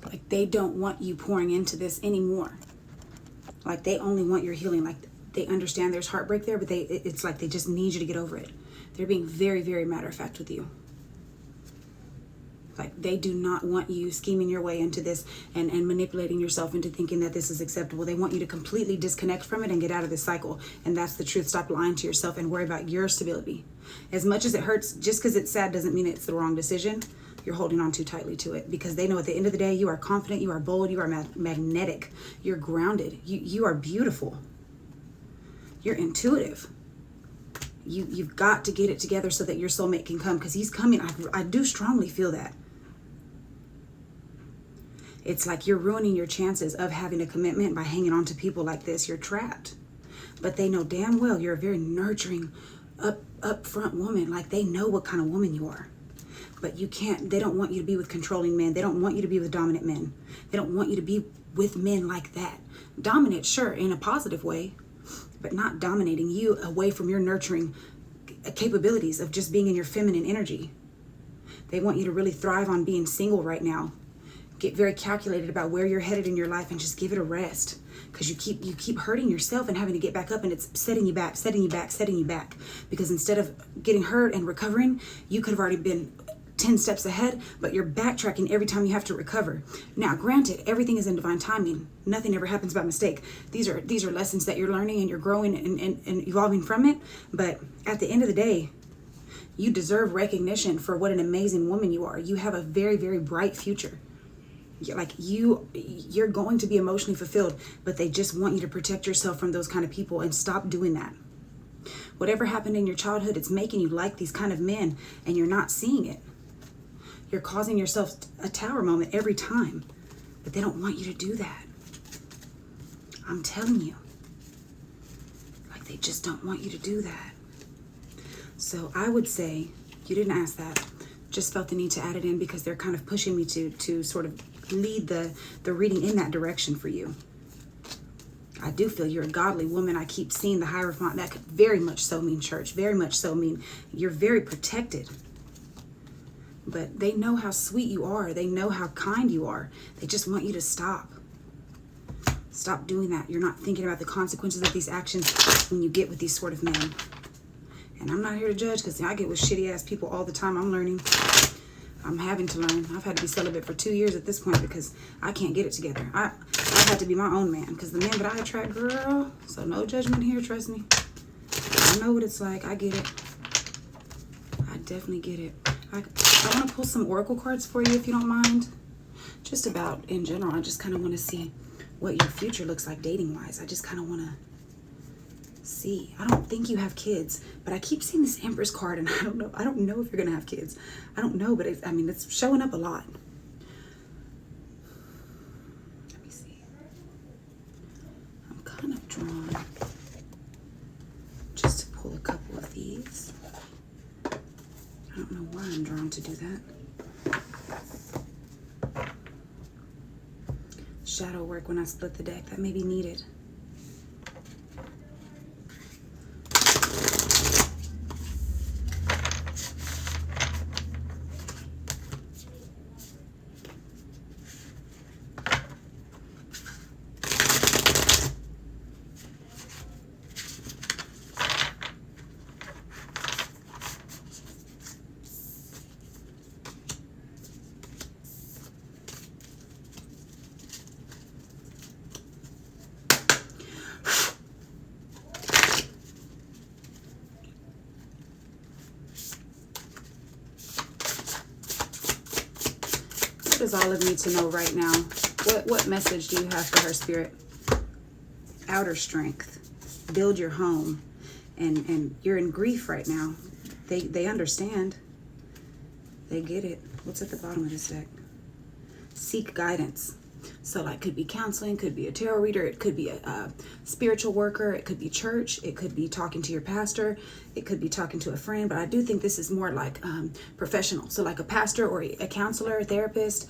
Like they don't want you pouring into this anymore. Like they only want your healing. Like they understand there's heartbreak there, but it's like they just need you to get over it. They're being very, very matter of fact with you. Like they do not want you scheming your way into this and manipulating yourself into thinking that this is acceptable. They want you to completely disconnect from it and get out of this cycle. And that's the truth. Stop lying to yourself and worry about your stability. As much as it hurts, just because it's sad doesn't mean it's the wrong decision. You're holding on too tightly to it because they know at the end of the day, you are confident, you are bold, you are magnetic, you're grounded, you are beautiful, you're intuitive. You've got to get it together so that your soulmate can come, because he's coming. I do strongly feel that. It's like you're ruining your chances of having a commitment by hanging on to people like this. You're trapped. But they know damn well you're a very nurturing, upfront woman. Like they know what kind of woman you are. But you can't, they don't want you to be with controlling men. They don't want you to be with dominant men. They don't want you to be with men like that. Dominant, sure, in a positive way, but not dominating you away from your nurturing capabilities of just being in your feminine energy. They want you to really thrive on being single right now. Get very calculated about where you're headed in your life and just give it a rest, because you keep hurting yourself and having to get back up, and it's setting you back. Because instead of getting hurt and recovering, you could have already been 10 steps ahead, but you're backtracking every time you have to recover. Now, granted, everything is in divine timing. Nothing ever happens by mistake. These are lessons that you're learning and you're growing and evolving from it. But at the end of the day, you deserve recognition for what an amazing woman you are. You have a very, very bright future. Like you're going to be emotionally fulfilled, but they just want you to protect yourself from those kind of people and stop doing that. Whatever happened in your childhood, it's making you like these kind of men, and you're not seeing it. You're causing yourself a tower moment every time, but they don't want you to do that. I'm telling you, like they just don't want you to do that. So I would say, you didn't ask that, just felt the need to add it in because they're kind of pushing me to sort of lead the reading in that direction for you. I do feel you're a godly woman. I keep seeing the Hierophant. That could very much so mean church, very much so mean you're very protected. But they know how sweet you are. They know how kind you are. They just want you to stop. Stop doing that. You're not thinking about the consequences of these actions when you get with these sort of men. And I'm not here to judge, because I get with shitty ass people all the time. I'm learning. I'm having to learn. I've had to be celibate for 2 years at this point because I can't get it together. I had to be my own man, because the men that I attract, girl, so no judgment here, trust me. I know what it's like. I get it. I definitely get it. I want to pull some oracle cards for you if you don't mind. Just about in general. I just kind of want to see what your future looks like dating wise. I just kind of want to see. I don't think you have kids, but I keep seeing this Empress card, and I don't know if you're gonna have kids. I don't know, but it's showing up a lot. Let me see. I'm kind of drawn just to pull a couple of these. I don't know why I'm drawn to do that. Shadow work when I split the deck, that may be needed. What does Olive need to know right now? What message do you have for her, Spirit? Outer strength. Build your home. And you're in grief right now. They understand. They get it. What's at the bottom of this deck? Seek guidance. So like could be counseling, could be a tarot reader, it could be a spiritual worker, it could be church, it could be talking to your pastor, it could be talking to a friend, but I do think this is more like professional. So like a pastor or a counselor, a therapist,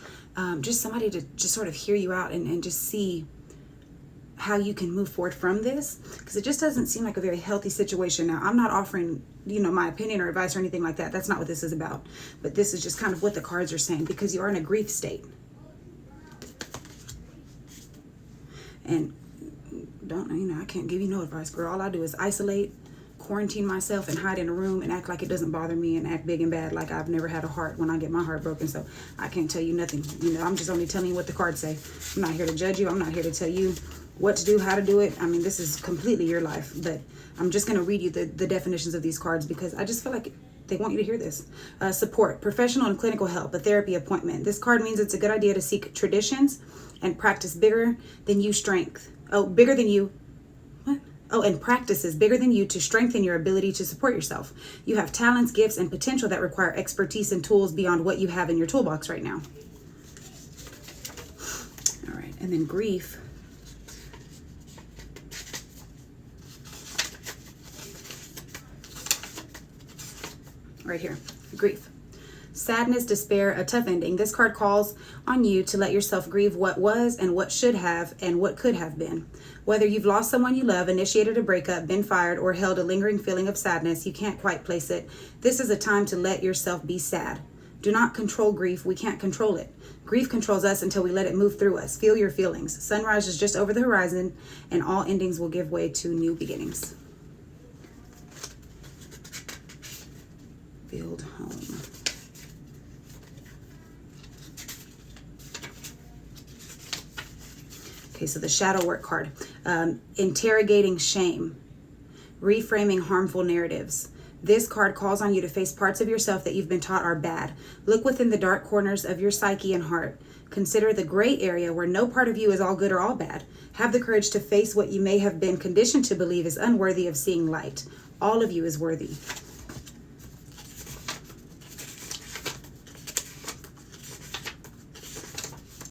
just somebody to just sort of hear you out and just see how you can move forward from this, because it just doesn't seem like a very healthy situation. Now, I'm not offering, my opinion or advice or anything like that. That's not what this is about. But this is just kind of what the cards are saying, because you are in a grief state. And I can't give you no advice, girl. All I do is isolate, quarantine myself, and hide in a room and act like it doesn't bother me and act big and bad like I've never had a heart when I get my heart broken. So I can't tell you nothing. I'm just only telling you what the cards say. I'm not here to judge you. I'm not here to tell you what to do, how to do it. I mean, this is completely your life. But I'm just going to read you the definitions of these cards because I just feel like they want you to hear this. Support, professional and clinical help, a therapy appointment. This card means it's a good idea to seek traditions and practice bigger than you strength. Bigger than you. What? And practices bigger than you to strengthen your ability to support yourself. You have talents, gifts, and potential that require expertise and tools beyond what you have in your toolbox right now. All right, and then grief. Right here, grief. Sadness, despair, a tough ending. This card calls on you to let yourself grieve what was and what should have and what could have been. Whether you've lost someone you love, initiated a breakup, been fired, or held a lingering feeling of sadness, you can't quite place it. This is a time to let yourself be sad. Do not control grief. We can't control it. Grief controls us until we let it move through us. Feel your feelings. Sunrise is just over the horizon, and all endings will give way to new beginnings. Build home. Okay, so the shadow work card. Interrogating shame. Reframing harmful narratives. This card calls on you to face parts of yourself that you've been taught are bad. Look within the dark corners of your psyche and heart. Consider the gray area where no part of you is all good or all bad. Have the courage to face what you may have been conditioned to believe is unworthy of seeing light. All of you is worthy.